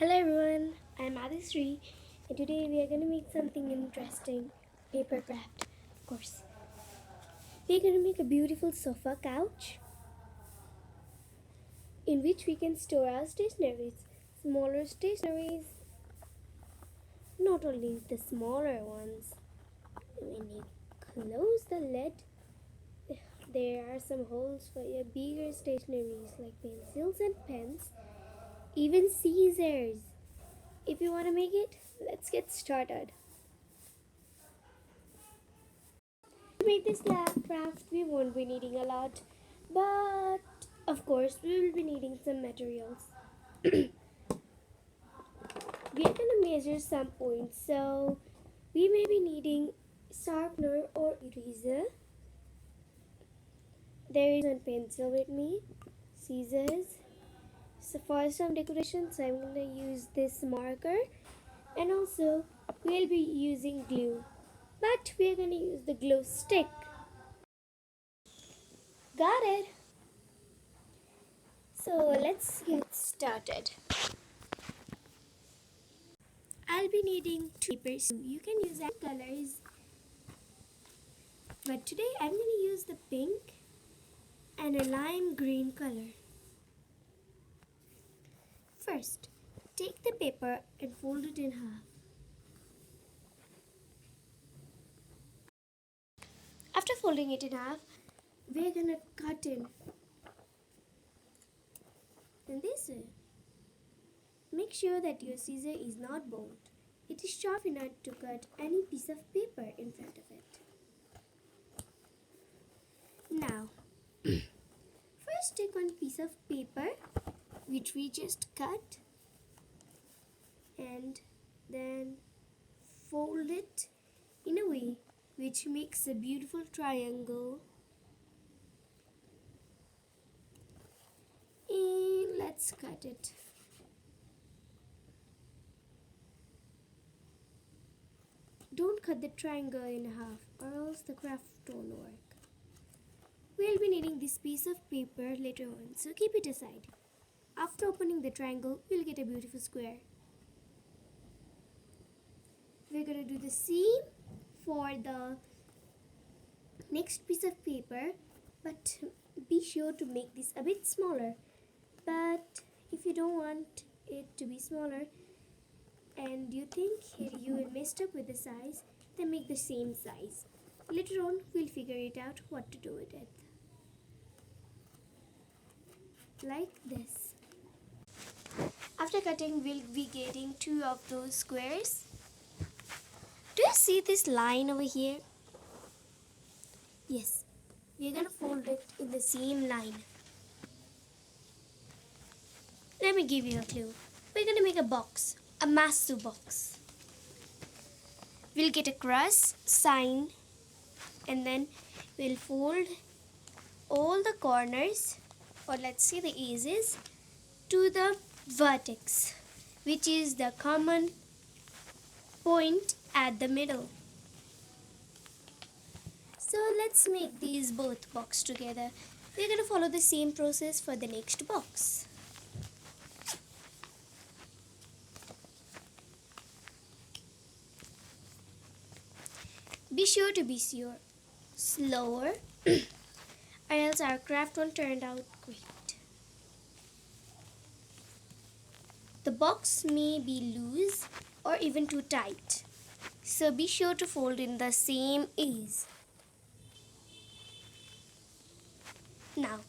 Hello everyone, I'm Adisri and today we are going to make something interesting, paper craft. Of course, we are going to make a beautiful sofa couch in which we can store our stationeries, smaller stationeries, not only the smaller ones. When you close the lid, there are some holes for your bigger stationeries like pencils and pens, even scissors. If you want to make it, let's get started. To make this lab craft, we won't be needing a lot, but of course, we will be needing some materials. We are gonna measure some points, so we may be needing sharpener or eraser. There is one pencil with me, scissors. So for some decorations, I'm gonna use this marker, and also we'll be using glue, but we're gonna use the glue stick. Got it. So let's get started. I'll be needing two papers. You can use any colors, but today I'm going to use the pink and a lime green color. First, take the paper and fold it in half. After folding it in half, we're going to cut in this way. Make sure that your scissor is not blunt. It is sharp enough to cut any piece of paper in front of it. Now, first take one piece of paper which we just cut and then fold it in a way which makes a beautiful triangle. And let's cut it. Don't cut the triangle in half or else the craft won't work. We'll be needing this piece of paper later on, so keep it aside. After opening the triangle, we'll get a beautiful square. We're going to do the same for the next piece of paper, but be sure to make this a bit smaller. But if you don't want it to be smaller and you think you will messed up with the size, then make the same size. Later on, we'll figure it out what to do with it. Like this. After cutting, we'll be getting two of those squares. Do you see this line over here? Yes, we're gonna fold it in the same line. Let me give you a clue. We're gonna make a box, a massive box. We'll get a cross sign and then we'll fold all the corners, or let's say the edges, to the vertex, which is the common point at the middle. So let's make these both boxes together. We're going to follow the same process for the next box. Be sure to be slower or else our craft won't turn out great. The box may be loose or even too tight, so be sure to fold in the same ease. Now,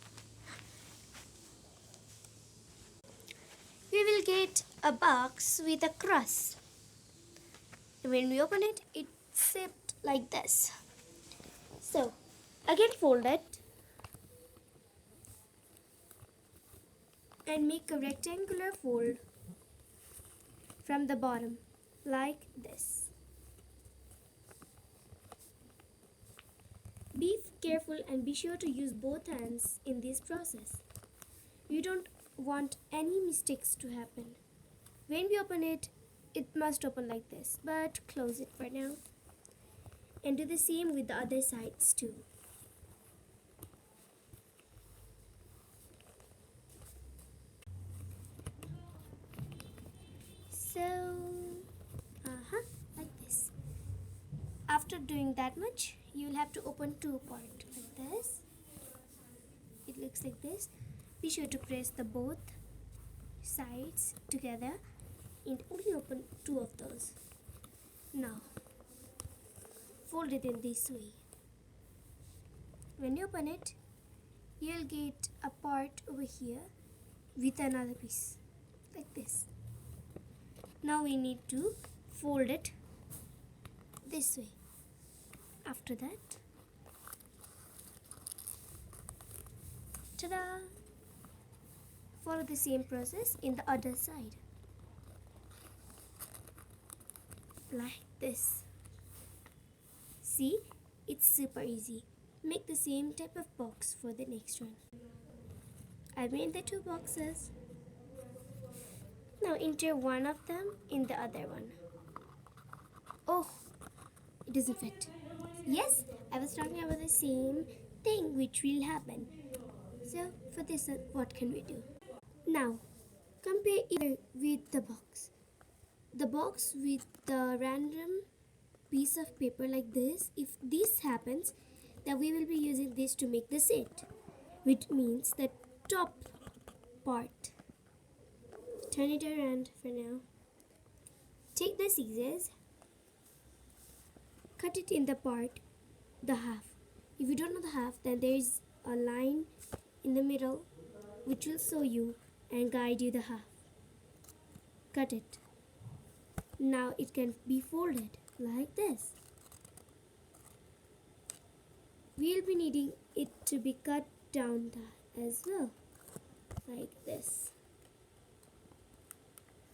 we will get a box with a cross. When we open it, it's shaped like this. So, again fold it and make a rectangular fold from the bottom, like this. Be careful and be sure to use both hands in this process. You don't want any mistakes to happen. When we open it, it must open like this, but close it for now. And do the same with the other sides too. doing that much, you will have to open two parts like this. It looks like this. Be sure to press the both sides together and only open two of those. Now fold it in this way. When you open it, you'll get a part over here with another piece like this. Now we need to fold it this way. After that, ta-da! Follow the same process in the other side. Like this. See, it's super easy. Make the same type of box for the next one. I made the two boxes. Now enter one of them in the other one. Oh, it doesn't fit. Yes, I was talking about the same thing which will happen. So for this one, what can we do? Now, compare it with the box. The box with the random piece of paper like this. If this happens, then we will be using this to make the set, which means the top part. Turn it around for now. Take the scissors, cut it in the part, the half. If you don't know the half, then there is a line in the middle which will show you and guide you the half. Cut it. Now it can be folded like this. We'll be needing it to be cut down as well, like this.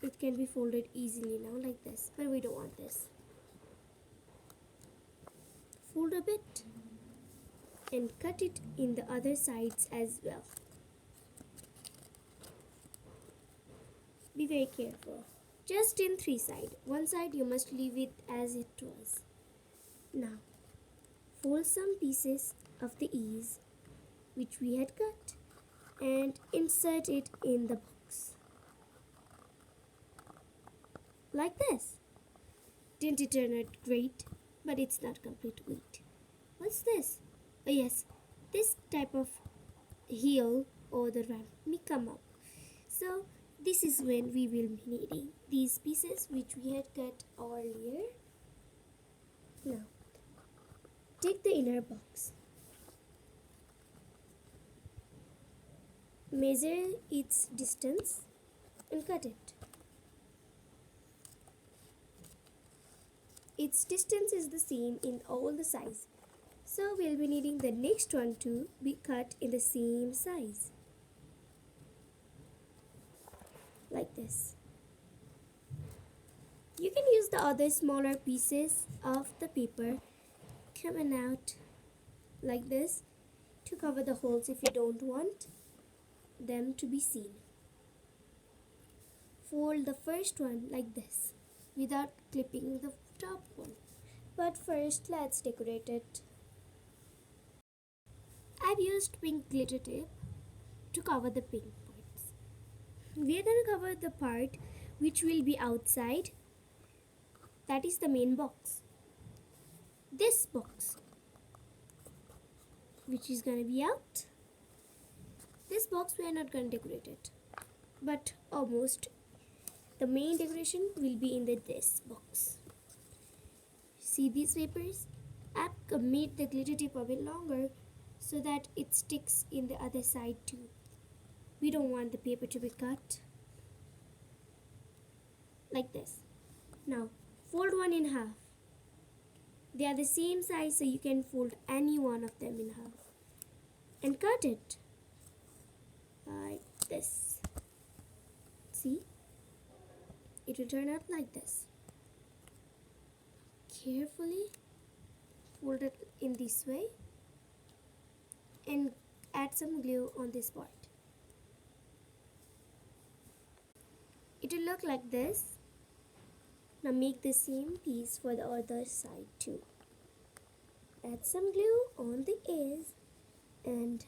It can be folded easily now like this, but we don't want this. Fold a bit and cut it in the other sides as well. Be very careful. Just in three sides. One side you must leave it as it was. Now, fold some pieces of the ease which we had cut and insert it in the box. Like this. Didn't it turn out great? But it's not complete. Wait. What's this? Oh yes, this type of heel or the ramp may come up. So this is when we will be needing these pieces which we had cut earlier. Now, take the inner box. Measure its distance and cut it. Its distance is the same in all the size. So we'll be needing the next one to be cut in the same size. Like this. You can use the other smaller pieces of the paper coming out like this to cover the holes if you don't want them to be seen. Fold the first one like this without clipping the top one. But first, let's decorate it. I've used pink glitter tape to cover the pink parts. We are going to cover the part which will be outside. That is the main box. This box, which is going to be out. This box we are not going to decorate it, but almost the main decoration will be in this box. See these papers? I've made the glitter tape a bit longer so that it sticks in the other side too. We don't want the paper to be cut. Like this. Now, fold one in half. They are the same size, so you can fold any one of them in half. And cut it. Like this. See? It will turn out like this. Carefully fold it in this way and add some glue on this part. It will look like this. Now make the same piece for the other side too. Add some glue on the edge and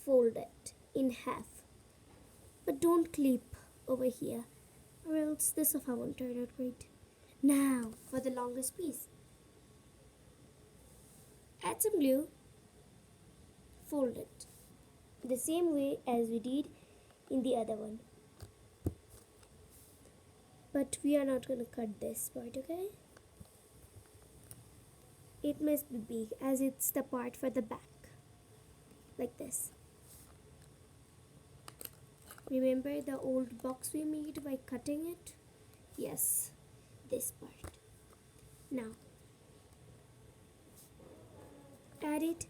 fold it in half. But don't clip over here or else the sofa won't turn out great. Now for the longest piece. Add some glue, fold it the same way as we did in the other one. But we are not going to cut this part, okay? It must be big as it's the part for the back, like this. Remember the old box we made by cutting it? Yes, this part. Now, add it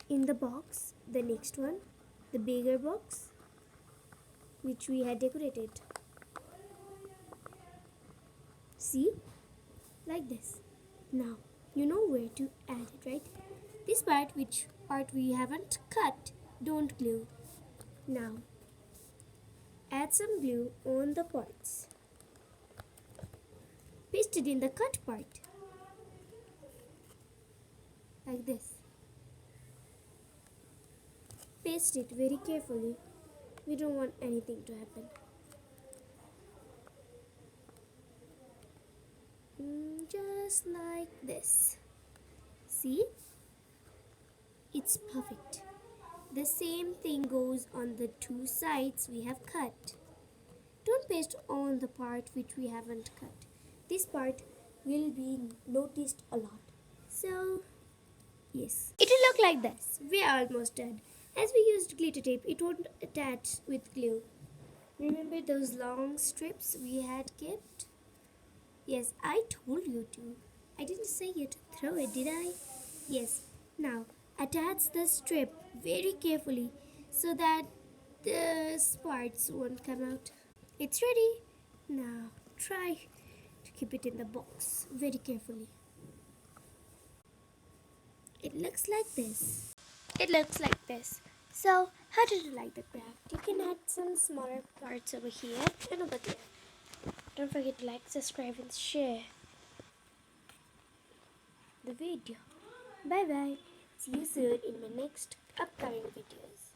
in the box, the next one, the bigger box, which we had decorated. See? Like this. Now, you know where to add it, right? This part, which part we haven't cut, don't glue. Now, add some glue on the parts. Paste it in the cut part. Like this. Paste it very carefully. We don't want anything to happen. Just like this. See? It's perfect. The same thing goes on the two sides we have cut. Don't paste on the part which we haven't cut. This part will be noticed a lot. So, yes. It will look like this. We are almost done. As we used glitter tape, it won't attach with glue. Remember those long strips we had kept? Yes, I told you to. I didn't say you to throw it, did I? Yes. Now, attach the strip very carefully so that the parts won't come out. It's ready. Now, try to keep it in the box very carefully. It looks like this. It looks like this. So, how did you like the craft? You can add some smaller parts over here and over there. Don't forget to like, subscribe and share the video. Bye bye. See you soon in my next upcoming videos.